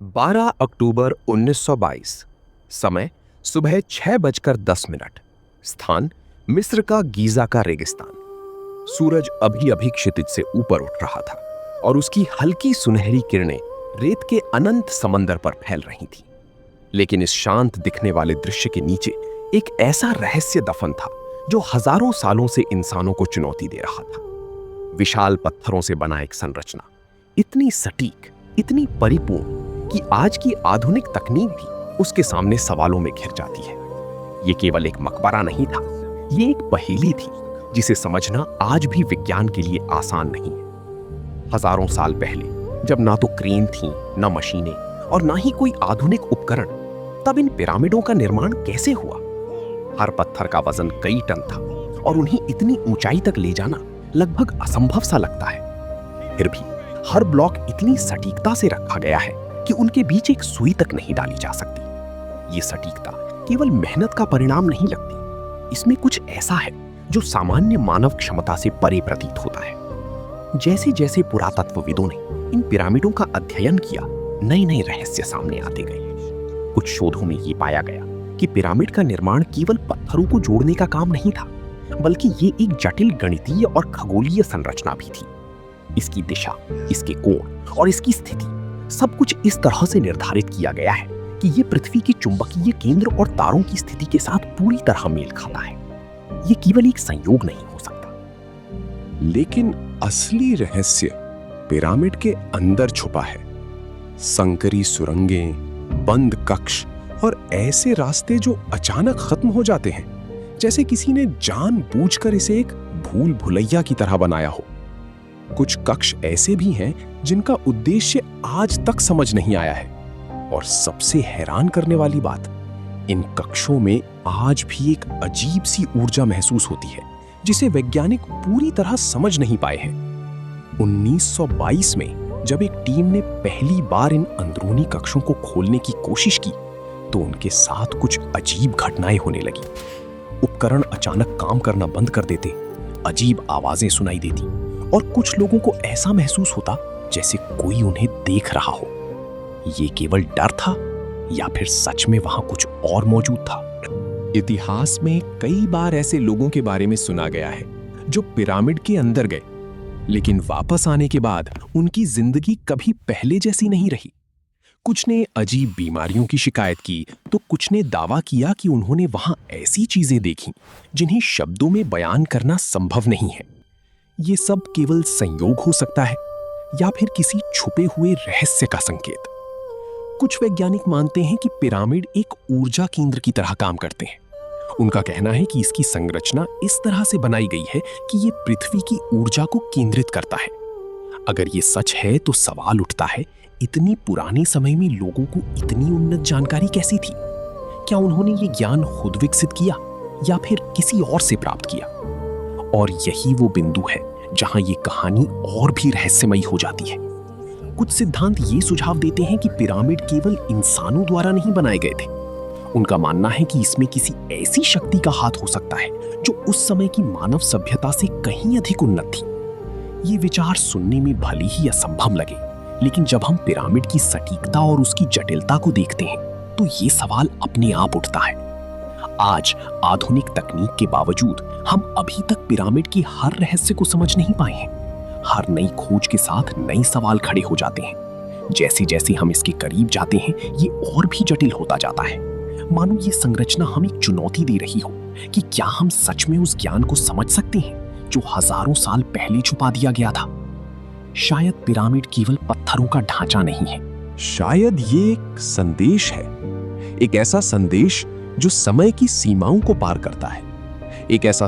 12 अक्टूबर 1922। समय सुबह 6:10। स्थान मिस्र का गीजा का रेगिस्तान। सूरज अभी अभी क्षितिज से ऊपर उठ रहा था और उसकी हल्की सुनहरी किरणें रेत के अनंत समंदर पर फैल रही थीं। लेकिन इस शांत दिखने वाले दृश्य के नीचे एक ऐसा रहस्य दफन था जो हजारों सालों से इंसानों को चुनौती दे रहा था। विशाल पत्थरों से बना एक संरचना, इतनी सटीक, इतनी परिपूर्ण कि आज की आधुनिक तकनीक भी उसके सामने सवालों में घिर जाती है। ये केवल एक मकबरा नहीं था, ये एक पहेली थी जिसे समझना आज भी विज्ञान के लिए आसान नहीं है। हजारों साल पहले, जब ना तो क्रेन थी, ना मशीनें और ना ही कोई आधुनिक उपकरण, तब इन पिरामिडों का निर्माण कैसे हुआ? हर पत्थर का वजन कई टन था और उन्हें इतनी ऊंचाई तक ले जाना लगभग असंभव सा लगता है। फिर भी हर ब्लॉक इतनी सटीकता से रखा गया है कि उनके बीच एक सुई तक नहीं डाली जा सकती। ये सटीकता केवल मेहनत का परिणाम नहीं लगती, इसमें कुछ ऐसा है जो सामान्य मानव क्षमता से परे प्रतीत होता है। जैसे जैसे पुरातत्वविदों ने इन पिरामिडों का अध्ययन किया, नए नए रहस्य सामने आते गए। कुछ शोधों में ये पाया गया कि पिरामिड का निर्माण केवल पत्थरों को जोड़ने का काम नहीं था, बल्कि ये एक जटिल गणितीय और खगोलीय संरचना भी थी। इसकी दिशा, इसके कोण और इसकी स्थिति सब कुछ इस तरह से निर्धारित किया गया है कि ये पृथ्वी के चुंबकीय केंद्र और तारों की स्थिति के साथ पूरी तरह मेल खाता है। ये केवल एक संयोग नहीं हो सकता। लेकिन असली रहस्य पिरामिड के अंदर छुपा है। संकरी सुरंगें, बंद कक्ष और ऐसे रास्ते जो अचानक खत्म हो जाते हैं, जैसे किसी ने जानबूझकर इसे एक भूल भुलैया की तरह बनाया हो। कुछ कक्ष ऐसे भी हैं जिनका उद्देश्य आज तक समझ नहीं आया है। और सबसे हैरान करने वाली बात, इन कक्षों में आज भी एक अजीब सी ऊर्जा महसूस होती है जिसे वैज्ञानिक पूरी तरह समझ नहीं पाए हैं। 1922 में जब एक टीम ने पहली बार इन अंदरूनी कक्षों को खोलने की कोशिश की, तो उनके साथ कुछ अजीब घटनाएं होने लगी। उपकरण अचानक काम करना बंद कर देते, अजीब आवाजें सुनाई देती और कुछ लोगों को ऐसा महसूस होता जैसे कोई उन्हें देख रहा हो। ये केवल डर था या फिर सच में वहां कुछ और मौजूद था? इतिहास में कई बार ऐसे लोगों के बारे में सुना गया है जो पिरामिड के अंदर गए, लेकिन वापस आने के बाद उनकी जिंदगी कभी पहले जैसी नहीं रही। कुछ ने अजीब बीमारियों की शिकायत की, तो कुछ ने दावा किया कि उन्होंने वहां ऐसी चीजें देखी जिन्हें शब्दों में बयान करना संभव नहीं है। ये सब केवल संयोग हो सकता है या फिर किसी छुपे हुए रहस्य का संकेत। कुछ वैज्ञानिक मानते हैं कि पिरामिड एक ऊर्जा केंद्र की तरह काम करते हैं। उनका कहना है कि इसकी संरचना इस तरह से बनाई गई है कि ये पृथ्वी की ऊर्जा को केंद्रित करता है। अगर ये सच है तो सवाल उठता है, इतनी पुराने समय में लोगों को इतनी उन्नत जानकारी कैसी थी? क्या उन्होंने ये ज्ञान खुद विकसित किया या फिर किसी और से प्राप्त किया? और यही वो बिंदु है जहां ये कहानी और भी रहस्यमयी हो जाती है। कुछ सिद्धांत ये सुझाव देते हैं कि पिरामिड केवल इंसानों द्वारा नहीं बनाए गए थे। उनका मानना है कि इसमें किसी ऐसी शक्ति का हाथ हो सकता है जो उस समय की मानव सभ्यता से कहीं अधिक उन्नत थी। ये विचार सुनने में भले ही असंभव लगे, लेकिन जब हम पिरामिड की सटीकता और उसकी जटिलता को देखते हैं तो ये सवाल अपने आप उठता है। आज आधुनिक तकनीक के बावजूद हम अभी तक पिरामिड की हर रहस्य को समझ नहीं पाए हैं। हर नई खोज के साथ नए सवाल खड़े हो जाते हैं। जैसे जैसे हम इसके करीब जाते हैं, ये और भी जटिल होता जाता है। मानो ये संरचना हमें चुनौती दे रही हो कि क्या हम सच में उस ज्ञान को समझ सकते हैं जो हजारों साल पहले छुपा दिया गया था। शायद पिरामिड केवल पत्थरों का ढांचा नहीं है, शायद ये एक संदेश है, एक ऐसा संदेश जो समय की सीमाओं को पार करता है। एक ऐसा